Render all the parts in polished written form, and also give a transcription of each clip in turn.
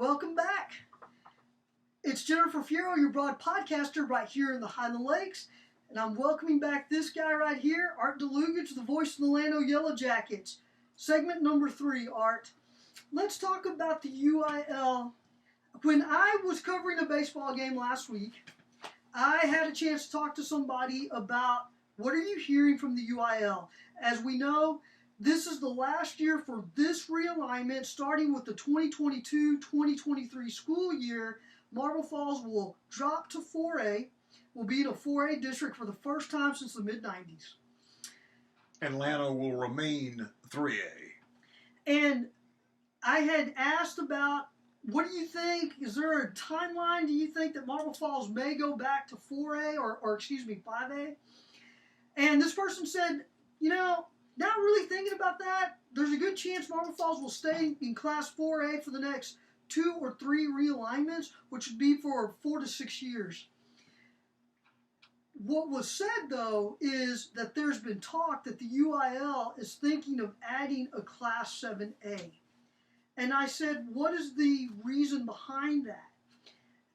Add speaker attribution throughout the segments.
Speaker 1: Welcome back. It's Jennifer Fierro, your broad podcaster right here in the Highland Lakes. And I'm welcoming back this guy right here, Art Dlugach, the voice of the Llano Yellow Jackets. Segment number 3, Art. Let's talk about the UIL. When I was covering a baseball game last week, I had a chance to talk to somebody about what are you hearing from the UIL. As we know, this is the last year for this realignment, starting with the 2022-2023 school year. Marble Falls will drop to 4A, will be in a 4A district for the first time since the mid-90s.
Speaker 2: And Llano will remain 3A.
Speaker 1: And I had asked about, what do you think? Is there a timeline? Do you think that Marble Falls may go back to 4A or 5A? And this person said, not really thinking about that. There's a good chance Marble Falls will stay in Class 4A for the next 2 or 3 realignments, which would be for 4 to 6 years. What was said, though, is that there's been talk that the UIL is thinking of adding a Class 7A. And I said, what is the reason behind that?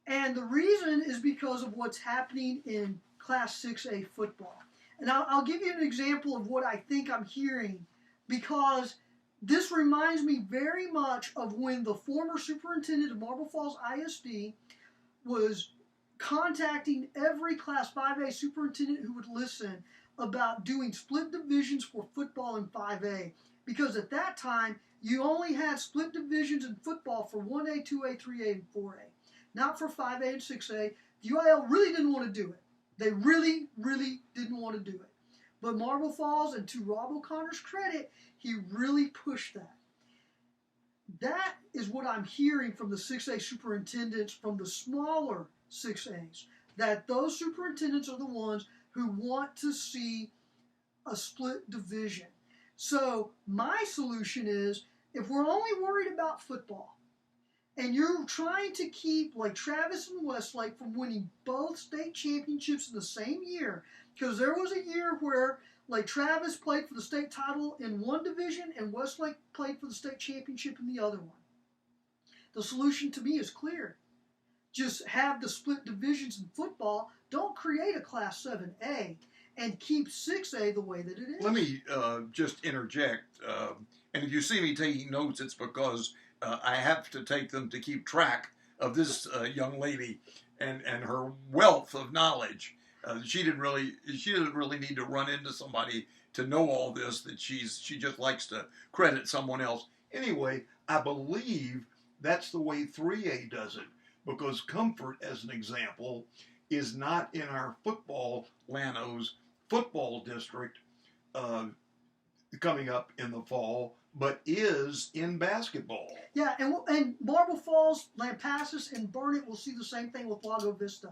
Speaker 1: And the reason is because of what's happening in Class 6A football. And I'll give you an example of what I think I'm hearing, because this reminds me very much of when the former superintendent of Marble Falls ISD was contacting every Class 5A superintendent who would listen about doing split divisions for football in 5A. Because at that time, you only had split divisions in football for 1A, 2A, 3A, and 4A. Not for 5A and 6A. The UIL really didn't want to do it. They really, really didn't want to do it. But Marble Falls, and to Rob O'Connor's credit, he really pushed that. That is what I'm hearing from the 6A superintendents from the smaller 6As, that those superintendents are the ones who want to see a split division. So my solution is, if we're only worried about football, and you're trying to keep, like Travis and Westlake, from winning both state championships in the same year, because there was a year where, like, Travis played for the state title in one division and Westlake played for the state championship in the other one. The solution to me is clear. Just have the split divisions in football. Don't create a Class 7A, and keep 6A the way that it is.
Speaker 2: Let me just interject. And if you see me taking notes, it's because I have to take them to keep track of this young lady and her wealth of knowledge. She didn't really need to run into somebody to know all this. That she just likes to credit someone else. Anyway, I believe that's the way 3A does it, because Comfort, as an example, is not in our Llano's football district coming up in the fall, but is in basketball.
Speaker 1: Yeah, and Marble Falls, Lampasas, and Burnett will see the same thing with Lago Vista.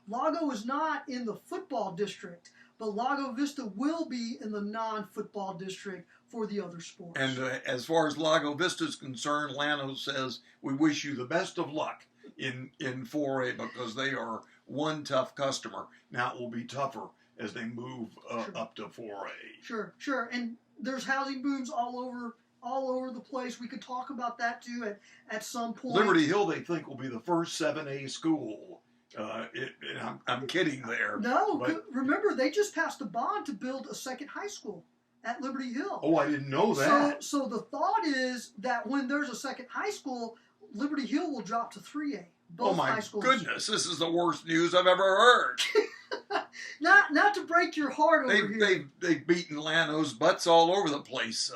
Speaker 1: Lago is not in the football district, but Lago Vista will be in the non-football district for the other sports.
Speaker 2: And as far as Lago Vista is concerned, Llano says, we wish you the best of luck in 4A, because they are one tough customer. Now it will be tougher as they move up to 4A.
Speaker 1: Sure. And there's housing booms all over the place. We could talk about that too at some point.
Speaker 2: Liberty Hill, they think, will be the first 7A school. I'm kidding there.
Speaker 1: No, but remember, they just passed a bond to build a second high school at Liberty Hill.
Speaker 2: Oh, I didn't know that.
Speaker 1: So the thought is that when there's a second high school, Liberty Hill will drop to 3A.
Speaker 2: Oh my goodness, this is the worst news I've ever heard.
Speaker 1: Not to break your heart over here.
Speaker 2: They've beaten Llano's butts all over the place,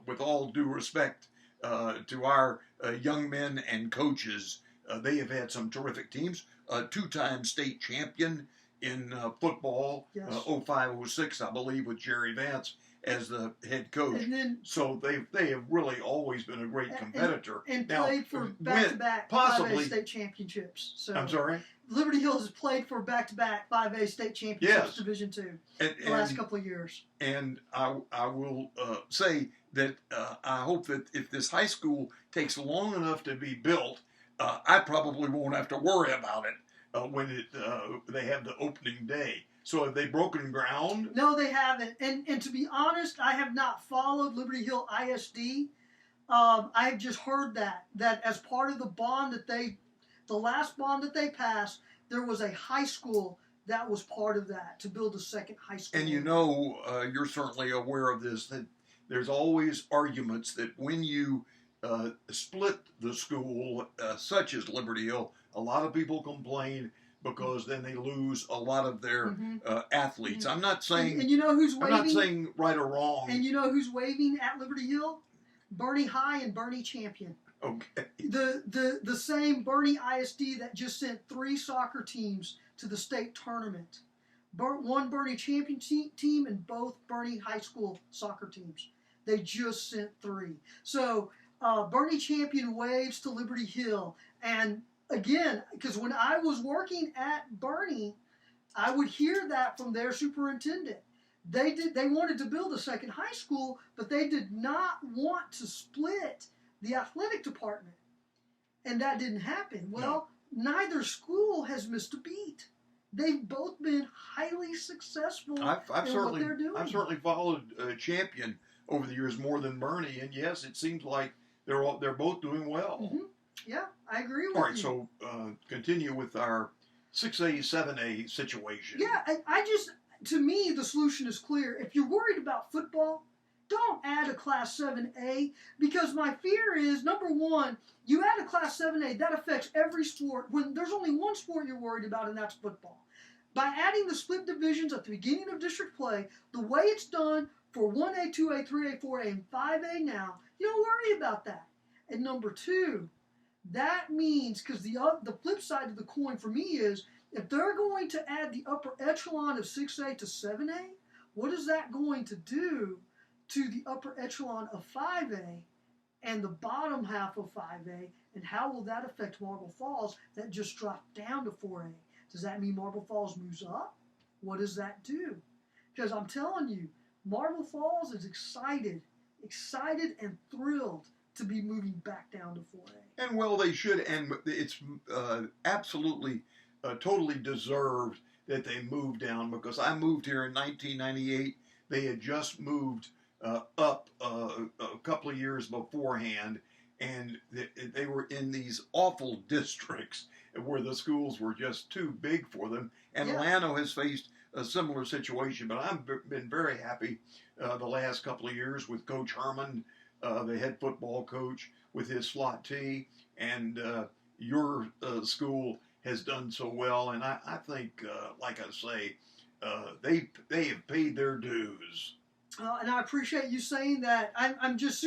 Speaker 2: with all due respect to our young men and coaches. They have had some terrific teams. 2-time state champion in football,
Speaker 1: yes.
Speaker 2: 05-06, I believe, with Jerry Vance as the head coach.
Speaker 1: And then,
Speaker 2: so they have really always been a great competitor.
Speaker 1: And played for back-to-back 5A state championships. So
Speaker 2: I'm sorry?
Speaker 1: Liberty Hills has played for back-to-back 5A state championships,
Speaker 2: yes.
Speaker 1: Division II, the last couple of years.
Speaker 2: And I will say that I hope that if this high school takes long enough to be built, I probably won't have to worry about it when they have the opening day. So have they broken ground?
Speaker 1: No, they haven't. And to be honest, I have not followed Liberty Hill ISD. I've just heard that as part of the bond the last bond that they passed, there was a high school that was part of that to build a second high school.
Speaker 2: And you're certainly aware of this, that there's always arguments that when you split the school, such as Liberty Hill, a lot of people complain because then they lose a lot of their athletes. I'm not saying,
Speaker 1: and you know who's waving?
Speaker 2: I'm not saying right or wrong.
Speaker 1: And you know who's waving at Liberty Hill? Bernie High and Bernie Champion.
Speaker 2: Okay.
Speaker 1: The same Bernie ISD that just sent 3 soccer teams to the state tournament. One Bernie Champion team and both Bernie High School soccer teams. They just sent 3. So Bernie Champion waves to Liberty Hill. And again, because when I was working at Bernie, I would hear that from their superintendent. They wanted to build a second high school, but they did not want to split the athletic department. And that didn't happen. Well, neither school has missed a beat. They've both been highly successful in what they're doing.
Speaker 2: I've certainly followed Champion over the years more than Bernie, and yes, it seems like they're both doing well.
Speaker 1: Mm-hmm. Yeah, I agree with you.
Speaker 2: All right, so continue with our 6A, 7A situation.
Speaker 1: Yeah, to me, the solution is clear. If you're worried about football, don't add a Class 7A, because my fear is, number one, you add a Class 7A, that affects every sport when there's only one sport you're worried about, and that's football. By adding the split divisions at the beginning of district play, the way it's done for 1A, 2A, 3A, 4A, and 5A now, you don't worry about that. And number two, that means, because the flip side of the coin for me is, if they're going to add the upper echelon of 6A to 7A, what is that going to do to the upper echelon of 5A and the bottom half of 5A, and how will that affect Marble Falls that just dropped down to 4A? Does that mean Marble Falls moves up? What does that do? Because I'm telling you, Marble Falls is excited and thrilled to be moving back down to 4A.
Speaker 2: And well, they should, and it's absolutely, totally deserved that they moved down, because I moved here in 1998. They had just moved up a couple of years beforehand, and they were in these awful districts where the schools were just too big for them. And Llano has faced a similar situation, but I've been very happy the last couple of years with Coach Herman, the head football coach, with his slot T, and your school has done so well. And I think, like I say, they have paid their dues.
Speaker 1: And I appreciate you saying that. I'm just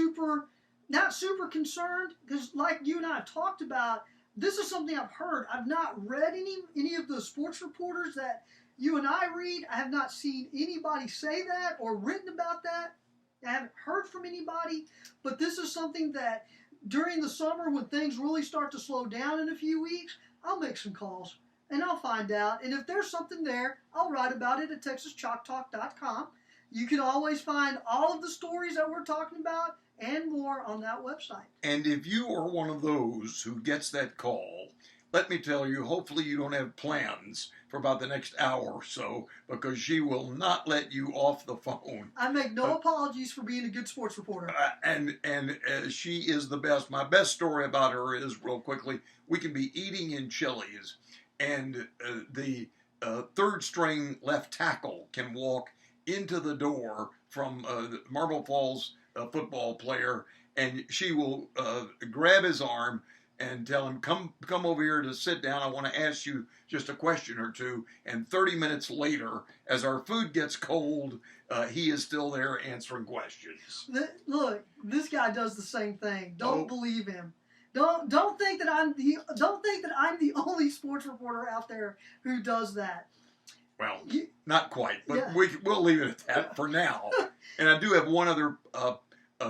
Speaker 1: not super concerned, because like you and I have talked about, this is something I've heard. I've not read any of the sports reporters that you and I read. I have not seen anybody say that or written about that. I haven't heard from anybody. But this is something that during the summer, when things really start to slow down in a few weeks, I'll make some calls and I'll find out. And if there's something there, I'll write about it at TexasChalkTalk.com. You can always find all of the stories that we're talking about and more on that website.
Speaker 2: And if you are one of those who gets that call, let me tell you, hopefully you don't have plans for about the next hour or so, because she will not let you off the phone.
Speaker 1: I make no apologies for being a good sports reporter.
Speaker 2: And she is the best. My best story about her is, real quickly, we can be eating in Chili's, and the third string left tackle can walk into the door from Marble Falls football player, and she will grab his arm and tell him, come over here to sit down. I want to ask you just a question or two. And 30 minutes later, as our food gets cold, he is still there answering questions.
Speaker 1: Look, this guy does the same thing. Don't believe him. Don't think that I'm the only sports reporter out there who does that.
Speaker 2: Well, not quite, but we'll leave it at that for now. And I do have one other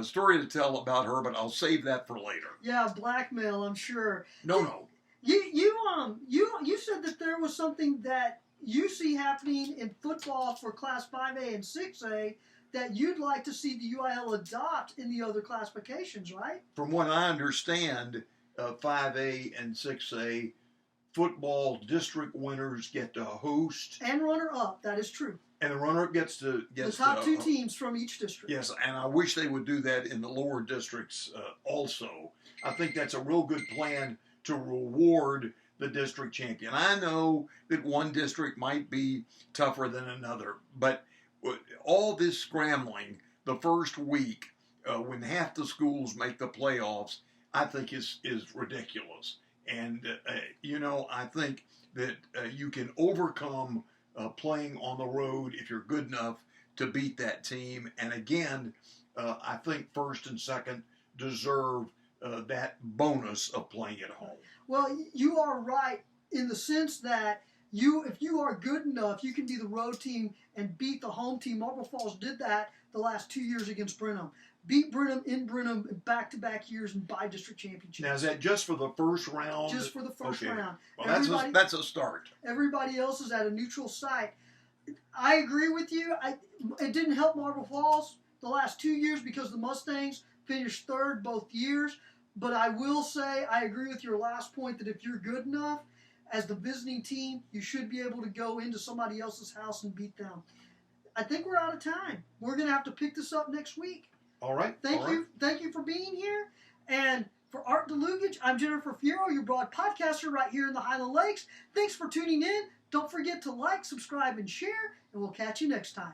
Speaker 2: story to tell about her, but I'll save that for later.
Speaker 1: Yeah, blackmail, I'm sure.
Speaker 2: No.
Speaker 1: You said that there was something that you see happening in football for Class 5A and 6A that you'd like to see the UIL adopt in the other classifications, right?
Speaker 2: From what I understand, 5A and 6A football district winners get to host.
Speaker 1: And runner-up, that is true.
Speaker 2: And the runner-up gets
Speaker 1: the top two teams from each district.
Speaker 2: Yes, and I wish they would do that in the lower districts also. I think that's a real good plan to reward the district champion. I know that one district might be tougher than another, but all this scrambling the first week when half the schools make the playoffs, I think is ridiculous. And, I think that you can overcome playing on the road if you're good enough to beat that team. And again, I think first and second deserve that bonus of playing at home.
Speaker 1: Well, you are right in the sense that if you are good enough, you can be the road team and beat the home team. Marble Falls did that the last 2 years against Brenham. Beat Brenham in Brenham back-to-back years and by district championships.
Speaker 2: Now, is that just for the first round?
Speaker 1: Just for the first round.
Speaker 2: Well, that's a start.
Speaker 1: Everybody else is at a neutral site. I agree with you. It didn't help Marble Falls the last 2 years because the Mustangs finished third both years. But I will say I agree with your last point that if you're good enough as the visiting team, you should be able to go into somebody else's house and beat them. I think we're out of time. We're going to have to pick this up next week.
Speaker 2: All right.
Speaker 1: Thank you for being here. And for Art Dlugach, I'm Jennifer Fierro, your broad podcaster right here in the Highland Lakes. Thanks for tuning in. Don't forget to like, subscribe, and share, and we'll catch you next time.